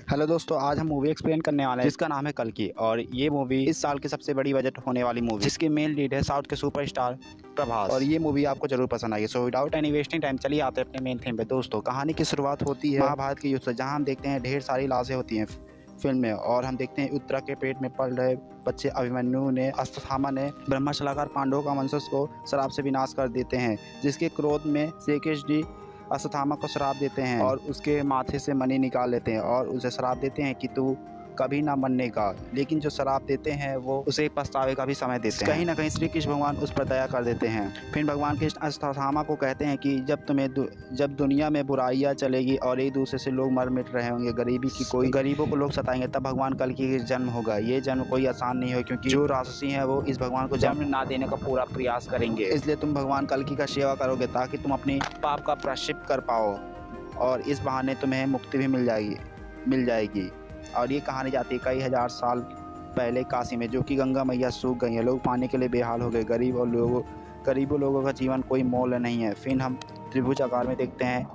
Hello दोस्तों, आज हम मूवी एक्सप्लेन करने वाले हैं जिसका नाम है कल्कि। और ये मूवी इस साल की सबसे बड़ी बजट होने वाली मूवी, जिसके मेन लीड है साउथ के सुपरस्टार प्रभास। और ये मूवी आपको जरूर पसंद आएगी। So without any wasting time चलिए आते हैं अपने मेन थीम पे। दोस्तों, कहानी की शुरुआत होती है महाभारत के युद्ध से, जहाँ हम देखते हैं ढेर सारी लाशें होती हैं फिल्म में। और हम देखते हैं उत्तरा के पेट में पल रहे बच्चे अभिमन्यु ने, अश्वत्थामा ने ब्रह्मशलाकार पांडवों का वंशज को शराब से विनाश कर देते हैं, जिसके क्रोध में श्री कृष्ण जी अश्वत्थामा को श्राप देते हैं और उसके माथे से मणि निकाल लेते हैं और उसे श्राप देते हैं कि तू कभी ना मरने का। लेकिन जो श्राप देते हैं वो उसे पछतावे का भी समय देते हैं। कहीं ना कहीं श्री कृष्ण भगवान उस पर दया कर देते हैं। फिर भगवान कृष्ण अश्वत्थामा को कहते हैं कि जब दुनिया में बुराइयां चलेगी और एक दूसरे से लोग मर मिट रहे होंगे, गरीबों को लोग सताएंगे, तब भगवान कल्कि का जन्म होगा। ये जन्म कोई आसान नहीं हो, क्योंकि जो राक्षसी हैं वो इस भगवान को जन्म ना देने का पूरा प्रयास करेंगे। इसलिए तुम भगवान कल्कि का सेवा करोगे ताकि तुम अपने पाप का प्रायश्चित कर पाओ, और इस बहाने तुम्हें मुक्ति भी मिल जाएगी। और ये कहानी जाती है कई हजार साल पहले काशी में, जो कि गंगा मैया सूख गई है। लोग पानी के लिए बेहाल हो गए। गरीबों लोगों का जीवन कोई मोल नहीं है। फिर हम त्रिभुज आकार में देखते हैं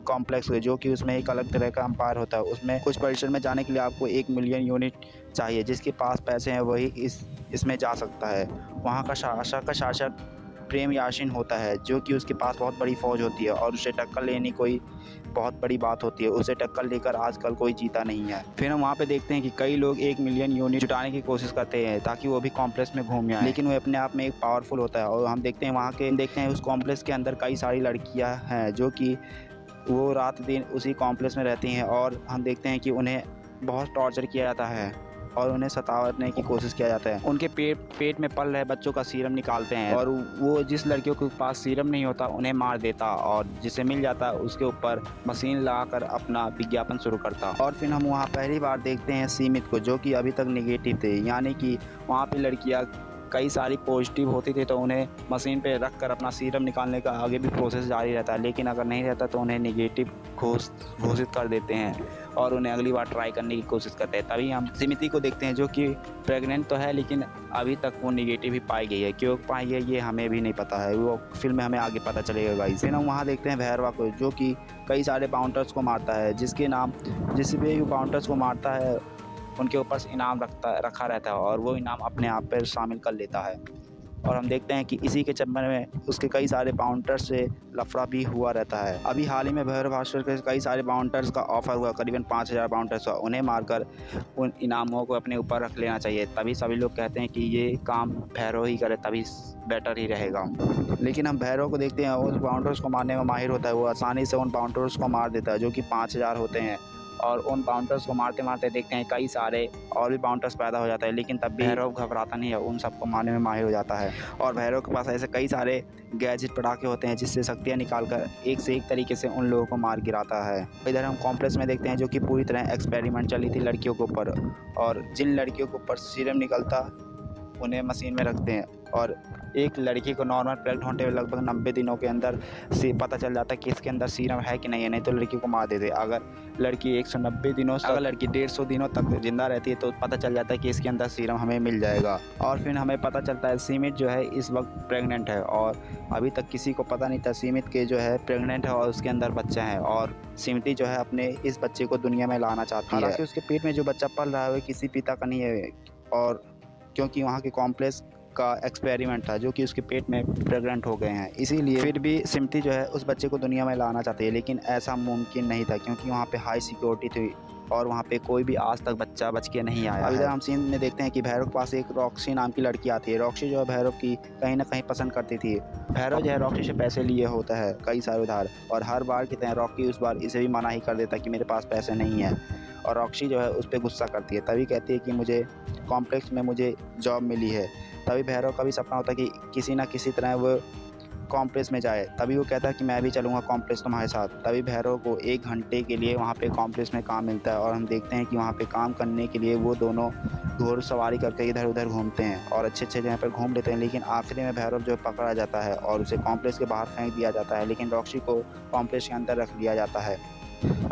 कॉम्प्लेक्स, जो कि उसमें एक अलग तरह का अंपायर होता है। उसमें कुछ परिसर में जाने के लिए आपको 1 मिलियन यूनिट चाहिए। जिसके पास पैसे हैं वही इसमें जा सकता है। वहाँ का शासक प्रेम याशीन होता है, जो कि उसके पास बहुत बड़ी फौज होती है और उसे टक्कर लेनी कोई बहुत बड़ी बात होती है। उसे टक्कर लेकर आजकल कोई जीता नहीं है। फिर हम वहाँ पे देखते हैं कि कई लोग 1 मिलियन यूनिट जुटाने की कोशिश करते हैं ताकि वो भी कॉम्प्लेक्स में घूम आए, लेकिन वो अपने आप में एक पावरफुल होता है। और हम देखते हैं उस कॉम्प्लेक्स के अंदर कई सारी लड़कियाँ हैं, जो कि वो रात दिन उसी कॉम्प्लेक्स में रहती हैं। और हम देखते हैं कि उन्हें बहुत टॉर्चर किया जाता है और उन्हें सतावने की कोशिश किया जाता है। उनके पेट में पल रहे बच्चों का सीरम निकालते हैं, और वो जिस लड़कियों के पास सीरम नहीं होता उन्हें मार देता, और जिसे मिल जाता उसके ऊपर मशीन लगाकर अपना विज्ञापन शुरू करता। और फिर हम वहाँ पहली बार देखते हैं सीमित को, जो कि अभी तक निगेटिव थे। यानी कि वहाँ पे लड़कियाँ कई सारी पॉजिटिव होती थी, तो उन्हें मशीन पे रख कर अपना सीरम निकालने का आगे भी प्रोसेस जारी रहता है। लेकिन अगर नहीं रहता तो उन्हें निगेटिव घोषित कर देते हैं और उन्हें अगली बार ट्राई करने की कोशिश करते हैं। तभी हम सिमिति को देखते हैं, जो कि प्रेग्नेंट तो है लेकिन अभी तक वो निगेटिव ही पाई गई है। क्यों पाई है ये हमें भी नहीं पता है, वो फिल्म में हमें आगे पता चलेगा गाइस। फिर हम वहाँ देखते हैं भैरवा को, जो कि कई सारे बाउंटर्स को मारता है। जिस भी बाउंटर्स को मारता है उनके ऊपर इनाम रखा रहता है, और वो इनाम अपने आप पर शामिल कर लेता है। और हम देखते हैं कि इसी के चक्कर में उसके कई सारे बाउंटर्स से लफड़ा भी हुआ रहता है। अभी हाल ही में भैरव भास्कर के कई सारे बाउंटर्स का ऑफर हुआ, करीबन 5000 बाउंटर्स का। उन्हें मारकर उन इनामों को अपने ऊपर रख लेना चाहिए। तभी सभी लोग कहते हैं कि ये काम भैरव ही करे, तभी बेटर ही रहेगा। लेकिन हम भैरव को देखते हैं, उस बाउंटर्स को मारने में माहिर होता है। वो आसानी से उन बाउंटर्स को मार देता है, जो कि 5000 होते हैं। और उन बाउंटर्स को मारते मारते देखते हैं कई सारे और भी बाउंटर्स पैदा हो जाते हैं, लेकिन तब भी भैरव घबराता नहीं है, उन सबको मारने में माहिर हो जाता है। और भैरव के पास ऐसे कई सारे गैजेट पटाखे होते हैं, जिससे शक्तियाँ निकालकर एक से एक तरीके से उन लोगों को मार गिराता है। इधर हम कॉम्प्लेक्स में देखते हैं, जो कि पूरी तरह एक्सपेरिमेंट चली थी लड़कियों के ऊपर, और जिन लड़कियों के ऊपर सीरम निकलता उन्हें मशीन में रखते हैं। और एक लड़की को नॉर्मल प्रेग्नेंट होने में लगभग 90 दिनों के अंदर से पता चल जाता है कि इसके अंदर सीरम है कि नहीं है, नहीं तो लड़की को मार देते। अगर लड़की 190 दिनों से, अगर लड़की 150 दिनों तक जिंदा रहती है तो पता चल जाता है कि इसके अंदर सीरम हमें मिल जाएगा। और फिर हमें पता चलता है सीमित जो है इस वक्त प्रेग्नेंट है, और अभी तक किसी को पता नहीं था सीमित के जो है प्रेग्नेंट है और उसके अंदर बच्चा है। और सीमिति जो है अपने इस बच्चे को दुनिया में लाना चाहती है। हालांकि उसके पेट में जो बच्चा पल रहा है वो किसी पिता का नहीं है, और क्योंकि वहाँ के कॉम्प्लेक्स का एक्सपेरिमेंट था, जो कि उसके पेट में प्रेग्नेंट हो गए हैं। इसीलिए फिर भी सिमती जो है उस बच्चे को दुनिया में लाना चाहती है, लेकिन ऐसा मुमकिन नहीं था, क्योंकि वहाँ पे हाई सिक्योरिटी थी और वहाँ पे कोई भी आज तक बच्चा बच के नहीं आया। इधर हम सीन में देखते हैं कि भैरव के पास एक रॉक्सी नाम की लड़की आती है। रॉक्सी जो है भैरव की कहीं ना कहीं पसंद करती थी। भैरव जो है रॉक्सी से पैसे लिए होता है कई सारे उधार, और हर बार की तरह रॉकी उस बार इसे भी मना ही कर देता कि मेरे पास पैसे नहीं है। और रॉक्सी जो है उस पर गुस्सा करती है। तभी कहती है कि मुझे कॉम्प्लेक्स में मुझे जॉब मिली है। तभी भैरव का भी सपना होता है कि किसी ना किसी तरह वो कॉम्प्लेक्स में जाए। तभी वो कहता है कि मैं भी चलूँगा कॉम्प्लेक्स तुम्हारे साथ। तभी भैरव को 1 घंटे के लिए वहाँ पे कॉम्प्लेक्स में काम मिलता है, और हम देखते हैं कि वहाँ पे काम करने के लिए वो दोनों घोड़सवारी करके इधर उधर घूमते हैं और अच्छे जगह पर घूम लेते हैं। लेकिन आखिरी में भैरव जो पकड़ा जाता है और उसे कॉम्प्लेक्स के बाहर फेंक दिया जाता है, लेकिन रॉक्सी को कॉम्प्लेक्स के अंदर रख दिया जाता है।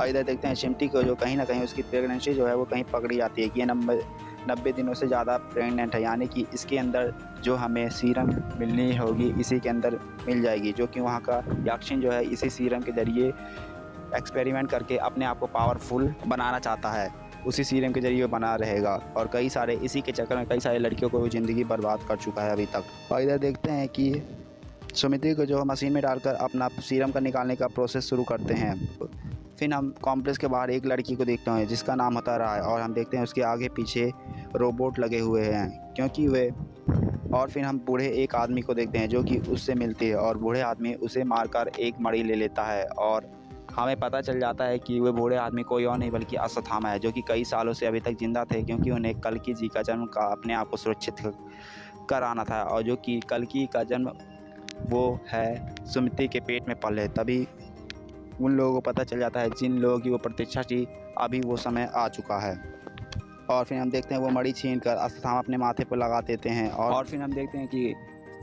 और इधर देखते हैं सिमटी को, जो कहीं ना कहीं उसकी प्रेगनेंसी जो है वो कहीं पकड़ी जाती है कि ये 90 दिनों से ज़्यादा प्रेग्नेंट है, यानी कि इसके अंदर जो हमें सीरम मिलनी होगी इसी के अंदर मिल जाएगी। जो कि वहाँ का याक्षिन जो है इसी सीरम के ज़रिए एक्सपेरिमेंट करके अपने आप को पावरफुल बनाना चाहता है। उसी सीरम के जरिए बना रहेगा और कई सारे इसी के चक्कर में कई सारे लड़कियों को ज़िंदगी बर्बाद कर चुका है अभी तक। और इधर देखते हैं कि सुमिति को जो मशीन में डालकर अपना सीरम का निकालने का प्रोसेस शुरू करते हैं। फिर हम कॉम्प्लेक्स के बाहर एक लड़की को देखते हैं जिसका नाम होता रहा है और हम देखते हैं उसके आगे पीछे रोबोट लगे हुए हैं क्योंकि वे। और फिर हम बूढ़े एक आदमी को देखते हैं जो कि उससे मिलती है और बूढ़े आदमी उसे मारकर एक मणि ले लेता है और हमें पता चल जाता है कि वह बूढ़े आदमी कोई और नहीं बल्कि अश्वत्थामा है जो कि कई सालों से अभी तक जिंदा थे क्योंकि उन्हें कल्कि जी का जन्म का अपने आप को सुरक्षित कराना था और जो कि कल्कि का जन्म वो है सुमिति के पेट में पले। तभी उन लोगों को पता चल जाता है जिन लोगों की वो प्रतीक्षा थी अभी वो समय आ चुका है। और फिर हम देखते हैं वो मणि छीन कर अश्वत्थामा अपने माथे पर लगा देते हैं और फिर हम देखते हैं कि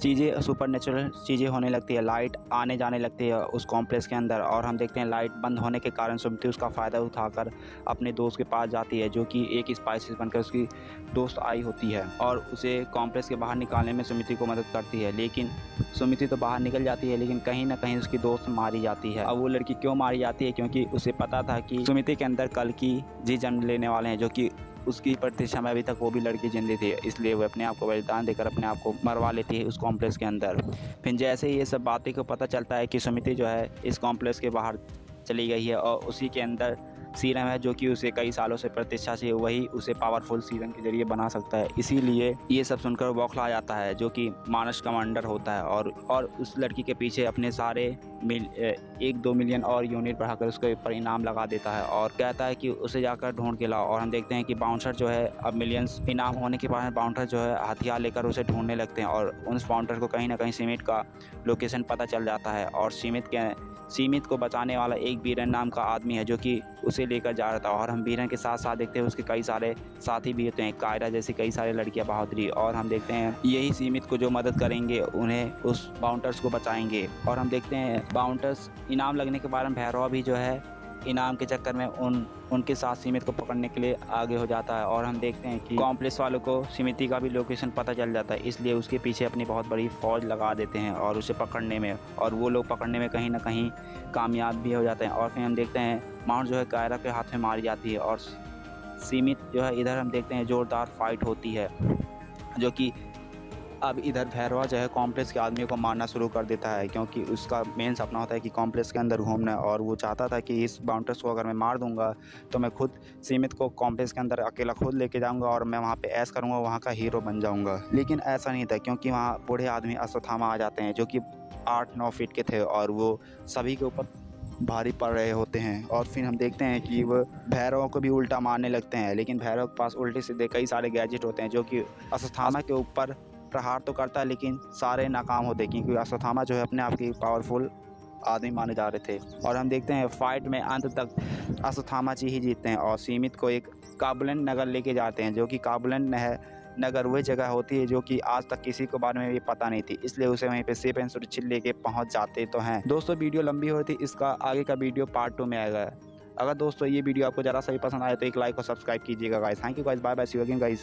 चीज़ें सुपर नेचुरल चीज़ें होने लगती है, लाइट आने जाने लगती है उस कॉम्प्लेक्स के अंदर। और हम देखते हैं लाइट बंद होने के कारण सुमिति उसका फ़ायदा उठाकर अपने दोस्त के पास जाती है जो कि एक स्पाइसिस बनकर उसकी दोस्त आई होती है और उसे कॉम्प्लेक्स के बाहर निकालने में सुमिति को मदद करती है। लेकिन सुमिति तो बाहर निकल जाती है लेकिन कहीं ना कहीं उसकी दोस्त मारी जाती है। अब वो लड़की क्यों मारी जाती है? क्योंकि उसे पता था कि सुमिति के अंदर कल्कि जी जन्म लेने वाले हैं जो कि उसकी प्रतीक्षा में अभी तक वो भी लड़की जिंदी थी, इसलिए वो अपने आप को बलिदान देकर अपने आप को मरवा लेती है उस कॉम्प्लेक्स के अंदर। फिर जैसे ही ये सब बातें को पता चलता है कि सुमिति जो है इस कॉम्प्लेक्स के बाहर चली गई है और उसी के अंदर सीरम है जो कि उसे कई सालों से प्रतीक्षा से वही उसे पावरफुल सीरम के जरिए बना सकता है। इसीलिए ये सब सुनकर वो बौखला जाता है जो कि मानस कमांडर होता है और उस लड़की के पीछे अपने सारे 1-2 मिलियन और यूनिट बढ़ाकर उसके ऊपर इनाम लगा देता है और कहता है कि उसे जाकर ढूंढ के लाओ। और हम देखते हैं कि बाउंसर जो है अब मिलियंस इनाम होने के बाद बाउंसर जो है हथियार लेकर उसे ढूंढने लगते हैं और उस बाउंसर को कहीं ना कहीं सीमित का लोकेशन पता चल जाता है और सीमित को बचाने वाला एक बीरन नाम का आदमी है जो कि उसे लेकर जा रहा था। और हम बीरन के साथ साथ देखते हैं उसके कई सारे साथी भी होते हैं, कायरा जैसी कई सारे लड़कियां बहादुरी। और हम देखते हैं यही सीमित को जो मदद करेंगे उन्हें उस बाउंटर्स को बचाएंगे। और हम देखते हैं बाउंटर्स इनाम लगने के बाद भैरव भी जो है इनाम के चक्कर में उनके साथ सीमित को पकड़ने के लिए आगे हो जाता है। और हम देखते हैं कि कॉम्प्लेक्स वालों को सीमिति का भी लोकेशन पता चल जाता है, इसलिए उसके पीछे अपनी बहुत बड़ी फौज लगा देते हैं और उसे पकड़ने में, और वो लोग पकड़ने में कहीं ना कहीं कामयाब भी हो जाते हैं। और फिर हम देखते हैं माउंट जो है कायरा के हाथ में मारी जाती है और सीमित जो है इधर हम देखते हैं ज़ोरदार फाइट होती है जो कि अब इधर भैरवा जो है कॉम्प्लेक्स के आदमियों को मारना शुरू कर देता है क्योंकि उसका मेन सपना होता है कि कॉम्प्लेक्स के अंदर घूमना, और वो चाहता था कि इस बाउंटर्स को अगर मैं मार दूंगा तो मैं खुद सीमित को कॉम्प्लेक्स के अंदर अकेला खुद लेके जाऊंगा और मैं वहाँ पे ऐश करूँगा, वहाँ का हीरो बन जाऊँगा। लेकिन ऐसा नहीं था क्योंकि वहाँ बूढ़े आदमी अश्वत्थामा आ जाते हैं जो कि 8-9 फीट के थे और वो सभी के ऊपर भारी पड़ रहे होते हैं। और फिर हम देखते हैं कि वो भैरव को भी उल्टा मारने लगते हैं, लेकिन भैरव के पास उल्टे सीधे कई सारे गैजेट होते हैं जो कि अश्वत्थामा के ऊपर प्रहार तो करता है लेकिन सारे नाकाम होते हैं क्योंकि अश्वत्थामा जो है अपने आप की पावरफुल आदमी माने जा रहे थे। और हम देखते हैं फाइट में अंत तक अश्वत्थामा जी ही जीतते हैं और सीमित को एक काबुलन नगर लेके जाते हैं जो कि काबुलन नगर वह जगह होती है जो कि आज तक किसी को बारे में भी पता नहीं थी, इसलिए उसे वहीं पे सेफ एंड सुरक्षित लेके पहुंच जाते तो हैं। दोस्तों वीडियो लंबी हो रही थी, इसका आगे का वीडियो पार्ट 2 में आएगा। अगर दोस्तों ये वीडियो आपको ज़रा सा भी पसंद आए तो एक लाइक और सब्सक्राइब कीजिएगा guys. Thank you guys, bye bye, see you again guys.